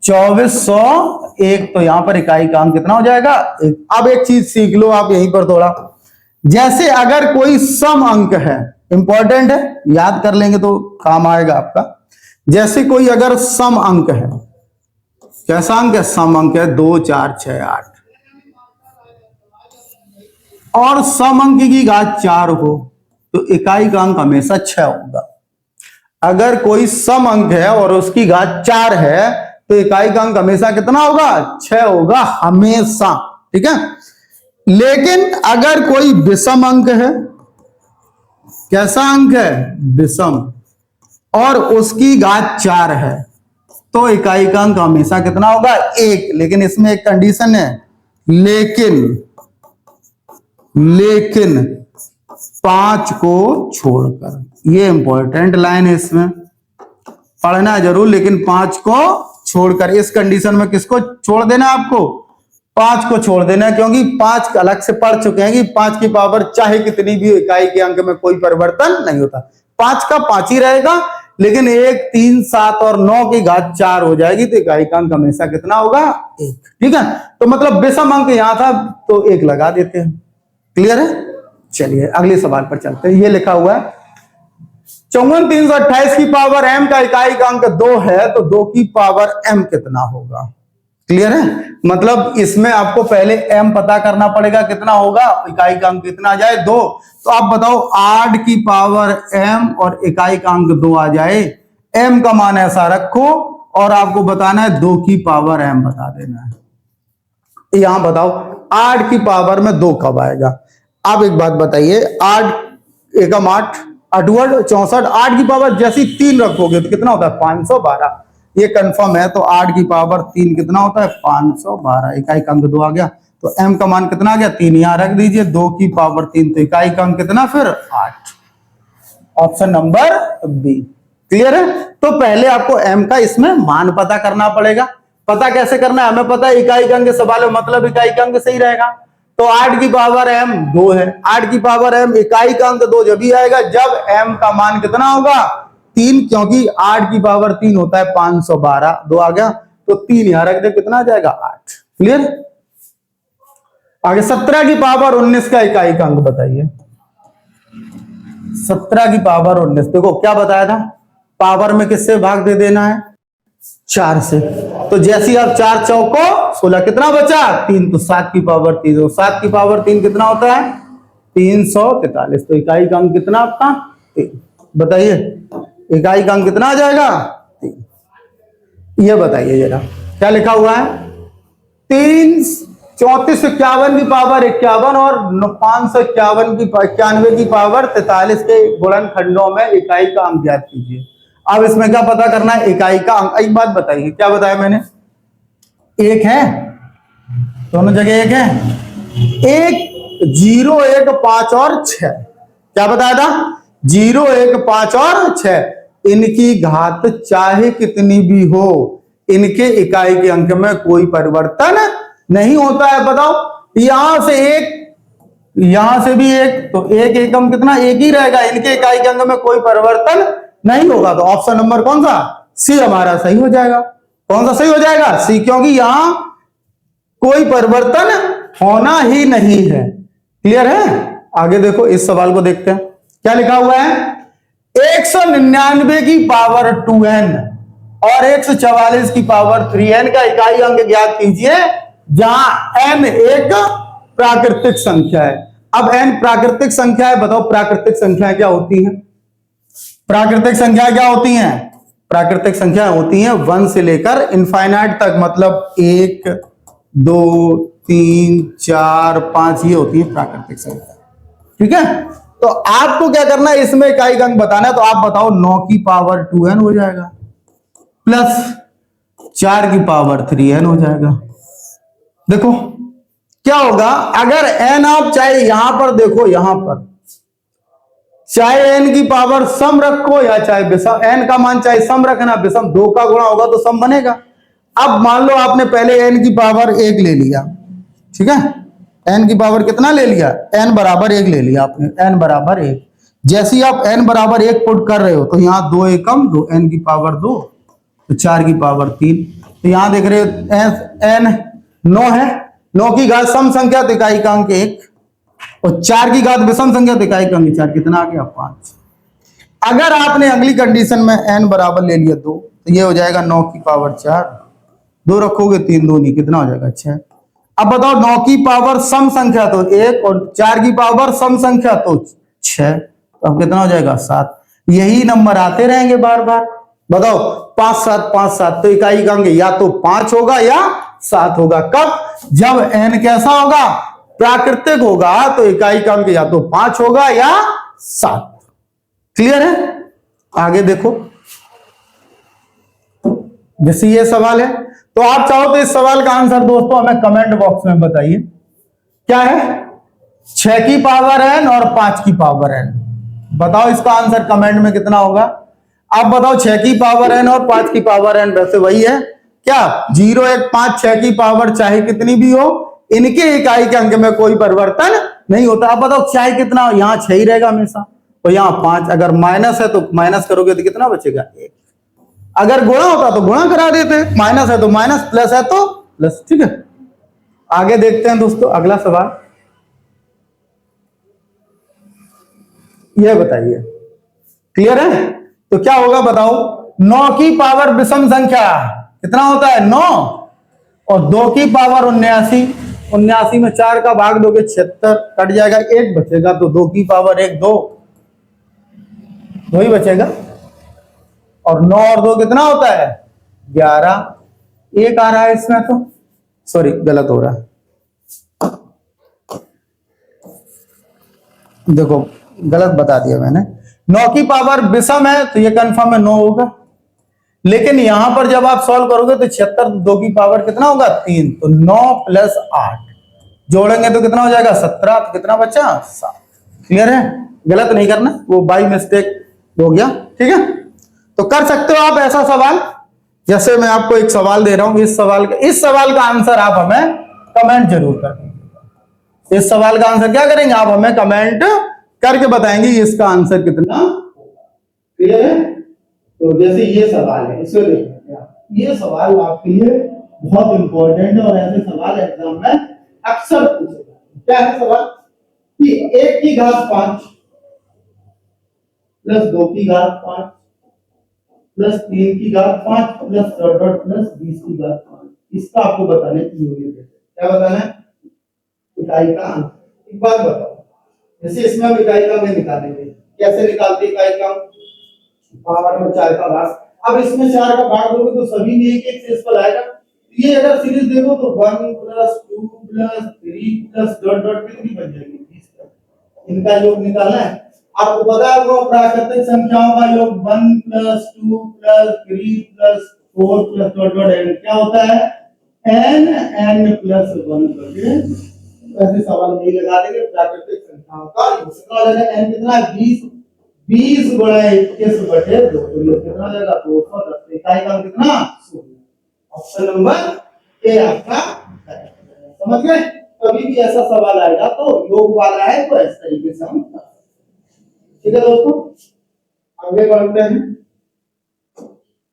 2401, तो यहां पर इकाई का अंक कितना हो जाएगा 1। अब एक चीज सीख लो आप यहीं पर थोड़ा, जैसे अगर कोई सम अंक है, इंपॉर्टेंट है, याद कर लेंगे तो काम आएगा आपका। जैसे कोई अगर सम अंक है, कैसा अंक है, सम अंक है 2 4 6 8, और सम अंक की घात 4 हो तो इकाई का अंक हमेशा 6 होगा। अगर कोई सम अंक है और उसकी घात 4 है तो इकाई का अंक हमेशा कितना होगा 6 होगा, हमेशा। ठीक है, लेकिन अगर कोई विषम अंक है, कैसा अंक है विषम, और उसकी घात 4 है तो इकाई का अंक हमेशा कितना होगा 1। लेकिन इसमें एक कंडीशन है, लेकिन 5 को छोड़कर, ये इंपॉर्टेंट लाइन है, इसमें पढ़ना है जरूर, लेकिन 5 को छोड़कर। इस कंडीशन में किसको छोड़ देना है आपको, 5 को छोड़ देना है, क्योंकि 5 अलग से पढ़ चुके हैं कि 5 की पावर चाहे कितनी भी इकाई के अंक में कोई परिवर्तन नहीं होता, 5 का 5 ही रहेगा। लेकिन 1 3 7 और 9 की घात 4 हो जाएगी तो इकाई का अंक हमेशा कितना होगा 1। ठीक है, तो मतलब विषम अंक यहां था तो 1 लगा देते हैं। क्लियर है? चलिए अगले सवाल पर चलते हैं। ये लिखा हुआ है 54 328 की पावर m का इकाई का अंक 2 है तो 2 की पावर m कितना होगा। क्लियर है, मतलब इसमें आपको पहले m पता करना पड़ेगा कितना होगा, इकाई का अंक कितना आ जाए 2। तो आप बताओ 8 की पावर m और इकाई का अंक 2 आ जाए, m का मान ऐसा रखो और आपको बताना है 2 की पावर m बता देना है। यहां बताओ 8 की पावर में 2 कब आएगा। आप एक बात बताइए, 8 एकम 8 8 64, 8 की पावर जैसी 3 रखोगे तो कितना होता है 512, ये कंफर्म है। तो 8 की पावर 3 कितना होता है 512, इकाई का अंक 2 आ गया। तो m का मान कितना आ गया 3, यहां रख दीजिए, 2 की पावर 3, तो इकाई का अंक कितना फिर 8। Option number B. क्लियर है, तो पहले आपको m का इसमें मान पता करना पड़ेगा। पता कैसे करना है, हमें पता है इकाई का अंक सवाल है, मतलब इकाई का अंक सही रहेगा। तो 8 की पावर m 2 है, 8 की पावर m इकाई का अंक 2 जब ही आएगा जब m का मान कितना होगा 3, क्योंकि 8 की पावर 3 होता है 512, 2 आ गया तो 3 यहां रख दे, कितना आ जाएगा 8। क्लियर, आगे 17 की पावर 19 का इकाई का अंक बताइए। 17 की पावर 19, देखो क्या बताया था, पावर में किससे भाग दे देना है 4 से, तो जैसे आप 4 चौको 16, कितना बचा 3, तो 7 की पावर 3, 7 की पावर 3 कितना होता है 343। तो इकाई का अंक कितना आपका 3, बताइए इकाई का अंक कितना आ जाएगा 3। ये बताइए जरा क्या लिखा हुआ है 3 34 51 की पावर 51 और 551 की 91 की पावर 43 के गुणनखंडों में इकाई का अंक ज्ञात कीजिए। अब इसमें क्या पता करना है इकाई का अंक। एक बात बताइए क्या बताया मैंने, एक है दोनों जगह, एक है 1 0 1 5 और 6, क्या बताया था 0 1 5 और 6, इनकी घात चाहे कितनी भी हो इनके इकाई के अंक में कोई परिवर्तन नहीं होता है। बताओ यहां से एक यहां से भी एक, तो एक एकम कितना एक ही रहेगा, इनके इकाई के अंक में कोई परिवर्तन नहीं होगा। तो ऑप्शन नंबर कौन सा सी हमारा सही हो जाएगा। कौन सा सही हो जाएगा सी, क्योंकि यहां कोई परिवर्तन होना ही नहीं है। क्लियर है। आगे देखो इस सवाल को देखते हैं क्या लिखा हुआ है 199 की पावर 2n और 144 की पावर 3n का इकाई अंक ज्ञात कीजिए जहां n एक प्राकृतिक संख्या है। अब n प्राकृतिक संख्या है, बताओ प्राकृतिक संख्या क्या होती है। प्राकृतिक संख्या क्या होती हैं, प्राकृतिक संख्या होती हैं 1 से लेकर इनफाइनाइट तक, मतलब 1 2 3 4 5 ये होती है प्राकृतिक संख्या। ठीक है, तो आपको क्या करना है इसमें इकाई का अंक बताना है। तो आप बताओ 9 की पावर 2n हो जाएगा प्लस 4 की पावर 3n हो जाएगा। देखो क्या होगा अगर n आप चाहे यहां पर देखो, यहां पर चाहे n की पावर सम रखो या चाहे विषम, n का मान चाहे सम रखना विषम, 2 का गुणा होगा तो सम बनेगा। अब मान लो आपने पहले n की पावर 1 ले लिया, ठीक है, n की पावर कितना ले लिया n बराबर 1 ले लिया आपने, n बराबर 1। जैसे ही आप n बराबर 1 पुट कर रहे हो तो यहां 2 एकम 2, n की पावर 2 तो 4 की पावर 3। तो यहां देख रहे हो n 9 है, 9 की घात सम संख्या तो इकाई का अंक 1 और 4 की घात विषम संख्या तो इकाई का अंक 4, कितना आ गया 5। अगर आपने अगली कंडीशन में n बराबर ले लिया 2 तो ये हो जाएगा 9 की पावर 4, 2 रखोगे 3 2 नहीं, कितना हो जाएगा 6। अब बताओ 9 की पावर सम संख्या तो 1 और 4 की पावर सम संख्या तो 6, तो अब कितना हो जाएगा 7। यही नंबर आते रहेंगे बार बार। बताओ 5 7 5 7, तो इकाई का अंक या तो 5 होगा या 7 होगा। कब, जब n कैसा होगा प्राकृतिक होगा, तो इकाई का अंक या तो 5 होगा या 7। क्लियर है। आगे देखो जैसे ये सवाल है, तो आप चाहो तो इस सवाल का आंसर दोस्तों हमें कमेंट बॉक्स में बताइए क्या है 6 की पावर n और 5 की पावर n। बताओ इसका आंसर कमेंट में कितना होगा। आप बताओ 6 की पावर n और 5 की पावर n वैसे वही है क्या, 0 1 5 6 की पावर चाहे कितनी भी हो इनके इकाई के अंक में कोई परिवर्तन नहीं होता। आप बताओ चाहे कितना हो, यहां 6 ही रहेगा हमेशा, और यहां 5। अगर माइनस है तो माइनस करोगे तो कितना बचेगा 1। अगर गुणा होता तो गुणा करा देते, माइनस है तो माइनस, प्लस है तो प्लस। ठीक है, आगे देखते हैं दोस्तों अगला सवाल। यह बताइए क्लियर है। तो क्या होगा बताओ 9 की पावर विषम संख्या कितना होता है 9 और 2 की पावर 79, 79 में 4 का भाग दोगे 76, कट जाएगा 1 बचेगा, तो 2 की पावर 1 2 ही बचेगा, और 9 और 2 कितना होता है 11, 1 आ रहा है इसमें, तो सॉरी गलत हो रहा है, देखो गलत बता दिया मैंने। 9 की पावर विषम है तो ये कंफर्म है 9 होगा, लेकिन यहां पर जब आप सॉल्व करोगे तो 76, 2 की पावर कितना होगा 3, तो 9 प्लस 8 जोड़ेंगे तो कितना हो जाएगा 17, तो कितना बचा 7। क्लियर है, गलत नहीं करना, वो बाई मिस्टेक हो गया। ठीक है, तो कर सकते हो आप ऐसा सवाल, जैसे मैं आपको एक सवाल दे रहा हूं, इस सवाल का आंसर आप हमें कमेंट जरूर कर दीजिएगा। इस सवाल का आंसर क्या करेंगे आप हमें कमेंट करके बताएंगे इसका आंसर कितना। क्लियर है, तो जैसे ये सवाल है इसमें देखिए, ये सवाल आपके लिए बहुत इंपॉर्टेंट है और ऐसे सवाल एग्जाम में अक्सर पूछे जाते हैं। क्या है सवाल कि 1 की घात 5 प्लस 2 की घात 5 प्लस 3 की घात 5 प्लस डॉट डॉट प्लस 20 की घात 5। इसका आपको बताने की यूनिट है। क्या बताना है? इकाई का अंक। एक बात बताओ, जैसे इसमें हम इकाई का अंक निकालेंगे, कैसे निकालते हैं इकाई का अंक? पावर में 4 का भाग। अब इसमें 4 का भाग दोगे तो सभी में एक एक शेषफल आएगा। ये अगर सीरीज देखो तो 1 plus 2 plus 3 plus dot dot कितनी बन जाएगी? 20 तक। इनका योग निकालना है। आपको पता है वो प्राकृतिक संख्याओं का योग 1 plus 2 plus 3 plus 4 plus dot dot n क्या होता है? n प्लस 1 ऐसे सवाल नहीं लगा देंगे। प्राकृतिक संख्याओं का योग कितना हो जाएगा? n कितना है? 20। 20 गुणा 21 बटे 2 तो ये कितना हो जाएगा? 210। इकाई का कितना? 16। ऑप्शन नंबर ए आपका समझ गए? कभी भी ऐसा सवाल आएगा तो योग वाला है तो इस तरीके से हम, ठीक है दोस्तों, आगे बढ़ते हैं।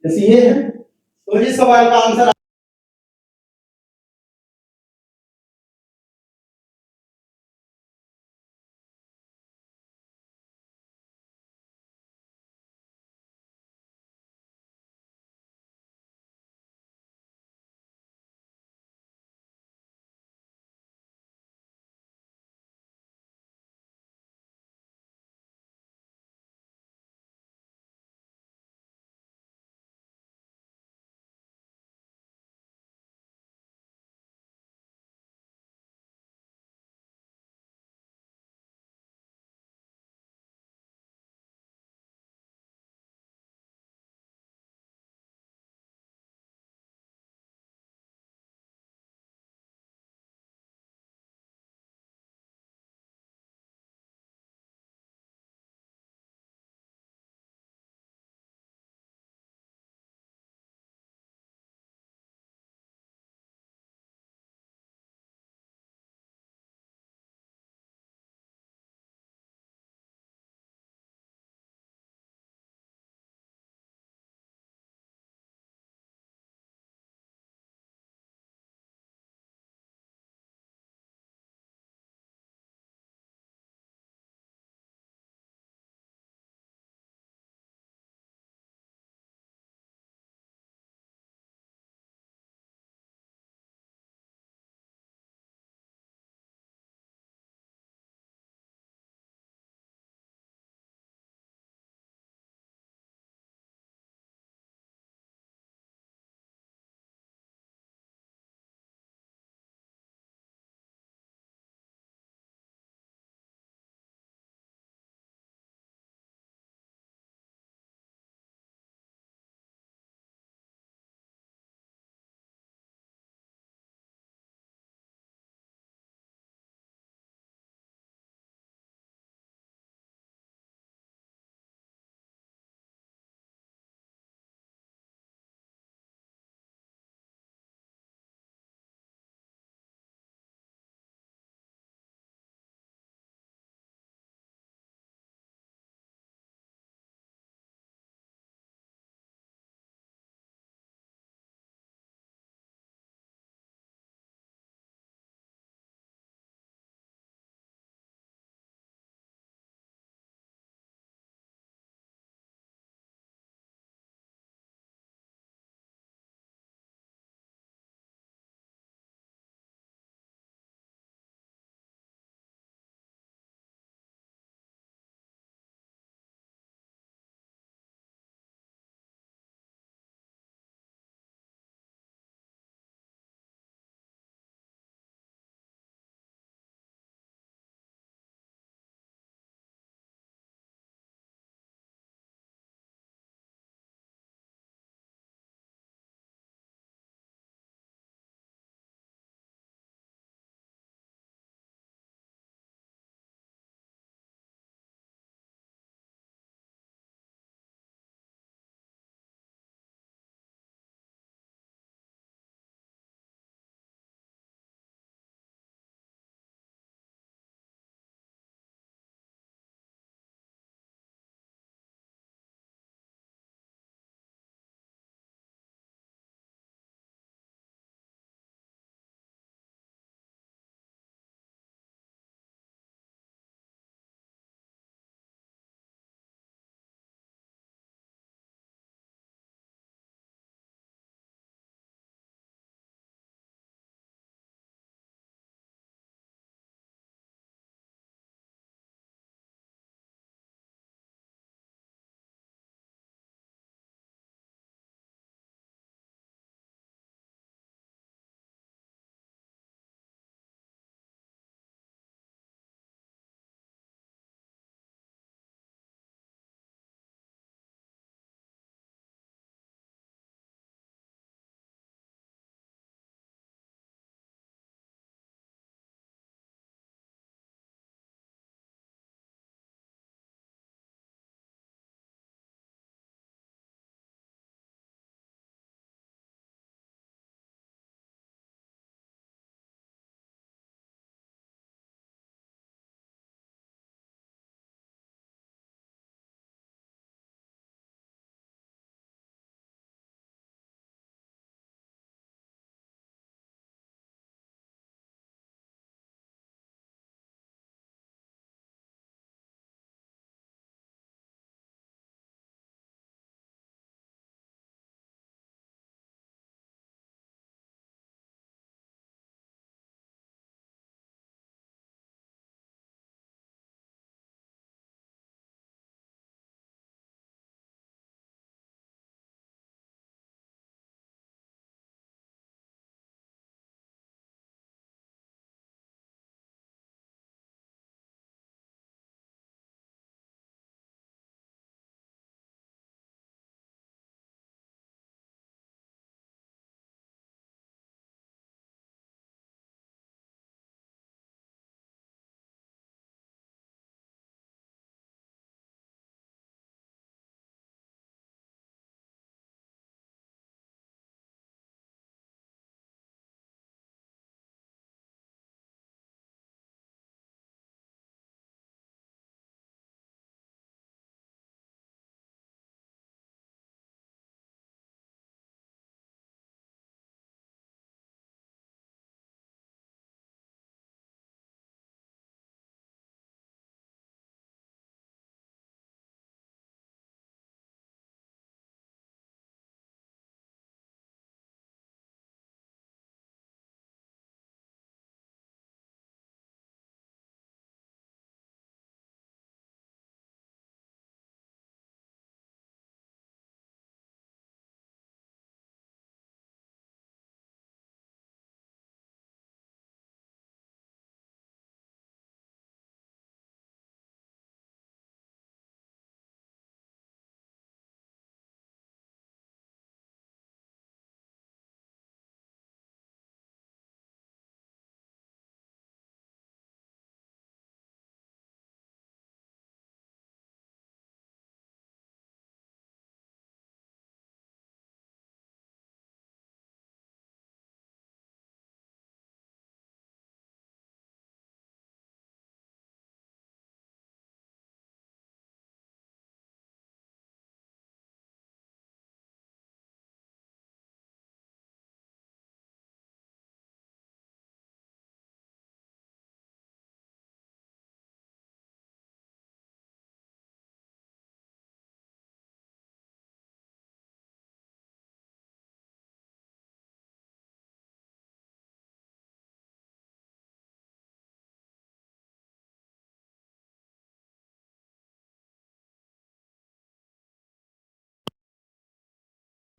जैसे ये है तो इस सवाल का आंसर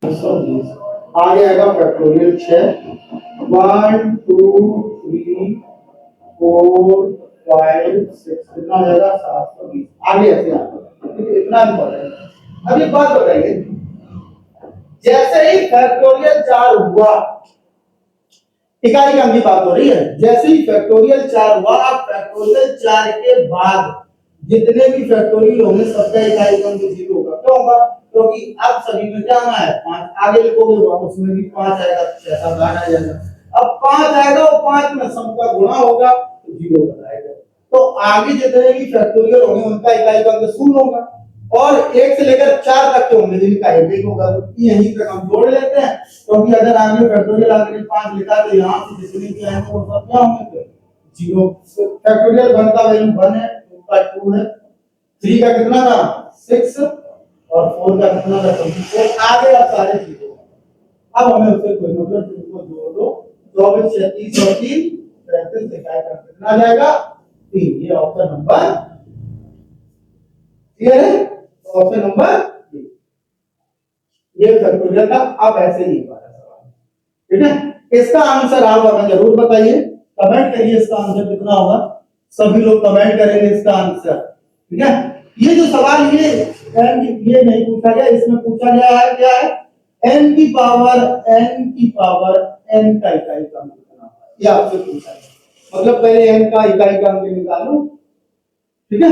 आगे आएगा फैक्टोरियल 6 1 2 3 4 5 6 कितना हो जाएगा 720 आगे ऐसे आता है इतना इम्पोर्टेंट। अब एक बात बताइए जैसे ही फैक्टोरियल 4 हुआ इकाई का की बात हो रही है जैसे ही फैक्टोरियल 4 हुआ अब फैक्टोरियल 4 के बाद जितने भी फैक्टोरियल होंगे सबका इकाई का अंक 0 होगा क्यों होगा क्योंकि अब सभी में क्या आना है 5 आगे लिखोगे उसमें भी 5 आएगा 6 7 8 आ जाएगा अब 5 आएगा और 5 में सम का गुणा होगा तो 0 बनाएगा तो आगे जितने भी फैक्टोरियल होंगे उनका इकाई का अंक 0 होगा और 1 से लेकर 4 तक के होंगे जिनका 1 होगा यहीं तक हम जोड़ लेते हैं क्योंकि अगर आगे फैक्टोरियल आगे 5 लिखा तो यहाँ से जितने भी आएंगे वो सब क्या होंगे 0 फैक्टोरियल 1 का वैल्यू 1 है 2 का 2 है 3 का कितना था 6 और 4 का कितना था 24 आगे अब सारे 0 अब हमें उससे कोई मतलब इनको जोड़ दो 24 36 और 3 35 इकाई का कितना आ जाएगा 3 ये ऑप्शन नंबर क्लियर है ऑप्शन नंबर ये फैक्टोरियल का अब ऐसे ही वाला सवाल ठीक है इसका आंसर आप हमें जरूर बताइए कमेंट करिए इसका आंसर कितना होगा सभी लोग कमेंट करेंगे इसका आंसर ठीक है ये जो सवाल ये नहीं पूछा गया इसमें पूछा गया है क्या है n की पावर n का इकाई का अंक कितना ये आपसे पूछा गया मतलब पहले n का इकाई का अंक निकालो ठीक है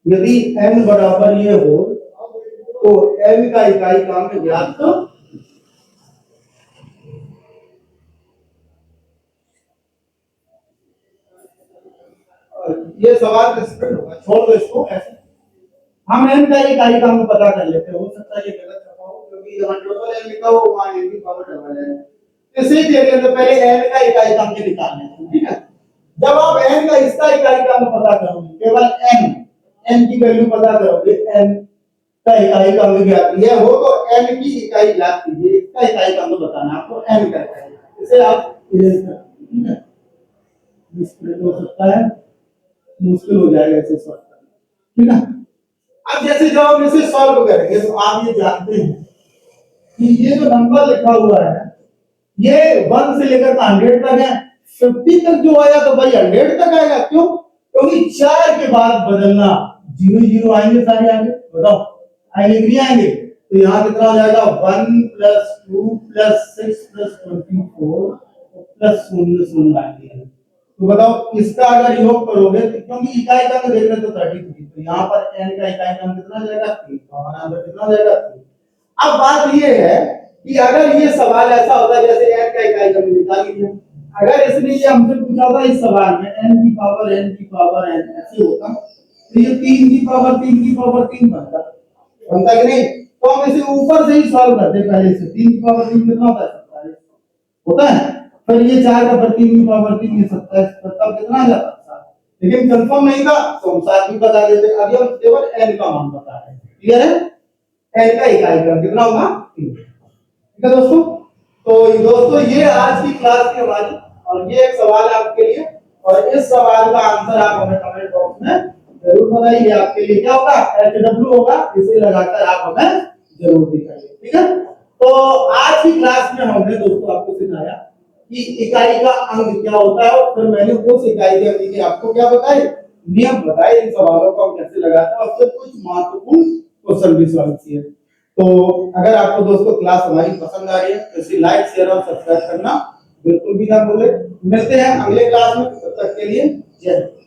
यदि n बराबर ये हो तो n का इकाई का अंक ज्ञात तो ये सवाल डिस्प्रिंट होगा छोड़ दो इसको ऐसे हम n का इकाई का अंक पता कर लेते हैं हो सकता है ये गलत छपा हो क्योंकि यहाँ टोटल n लिखा हो वहां n की पावर डबल है इसी के लिए तो पहले n का इकाई का अंक निकालना है ठीक है जब आप n का इसका इकाई का अंक पता करोगे केवल n की वैल्यू पता करोगे n का इकाई का अंक ज्ञात किया हो तो n की इकाई ज्ञात कीजिए इसका इकाई का अंक बताना आपको n का इकाई इसे आप इरेज कर ठीक है डिस्प्रिंट हो सकता है मुश्किल हो जाएगा इसे सॉल्व करना ठीक है अब जैसे जब हम इसे सॉल्व करेंगे तो आप ये जानते हैं कि ये जो नंबर लिखा हुआ है ये 1 से लेकर 100 तक है 50 तक जो आया तो भाई 100 तक आएगा क्यों क्योंकि 4 के बाद बदलना 0 0 आएंगे सारे आगे बताओ आएंगे नहीं आएंगे तो यहाँ कितना हो जाएगा 1 + 2 + 6 + 24 + 0 0 आएंगे तो बताओ इसका अगर योग करोगे तो क्योंकि इकाई का देख रहे तो 33 तो यहाँ पर n का इकाई का कितना जाएगा 3 तो हमारा आंसर कितना जाएगा 3 अब बात ये है कि अगर ये सवाल ऐसा होता जैसे n का इकाई का निकाल लीजिए अगर इसने ये हमसे पूछा था इस सवाल में n की पावर n ऐसे होता तो ये 3 की पावर 3 बनता कि नहीं तो हम इसे ऊपर से ही सॉल्व करते पहले से 3 की पावर 3 कितना होता है 27 होता है फिर ये 4 का 3 की पावर 3 ये 27 तब कितना आ जाता है लेकिन कंफर्म नहीं था तो हम 7 भी बता देते अभी हम केवल n का मान बता रहे हैं क्लियर है n का इकाई का कितना होगा 3 ठीक है दोस्तों तो दोस्तों ये आज की क्लास की हमारी और ये एक सवाल है आपके लिए और इस सवाल का आंसर आप हमें कमेंट बॉक्स में जरूर बताइए आपके लिए क्या होगा HW होगा इसे लगाकर आप हमें जरूर दिखाइए ठीक है तो आज की क्लास में हमने दोस्तों आपको सिखाया कि इकाई का अंक क्या होता है और फिर मैंने उस इकाई के अंक के आपको क्या बताए नियम बताए इन सवालों को हम कैसे लगाते हैं और फिर कुछ महत्वपूर्ण क्वेश्चन भी सॉल्व किए तो अगर आपको दोस्तों क्लास हमारी पसंद आ रही है तो इसे लाइक शेयर और सब्सक्राइब करना बिल्कुल भी ना भूलें मिलते हैं अगले क्लास में तब तक के लिए जय हिंद।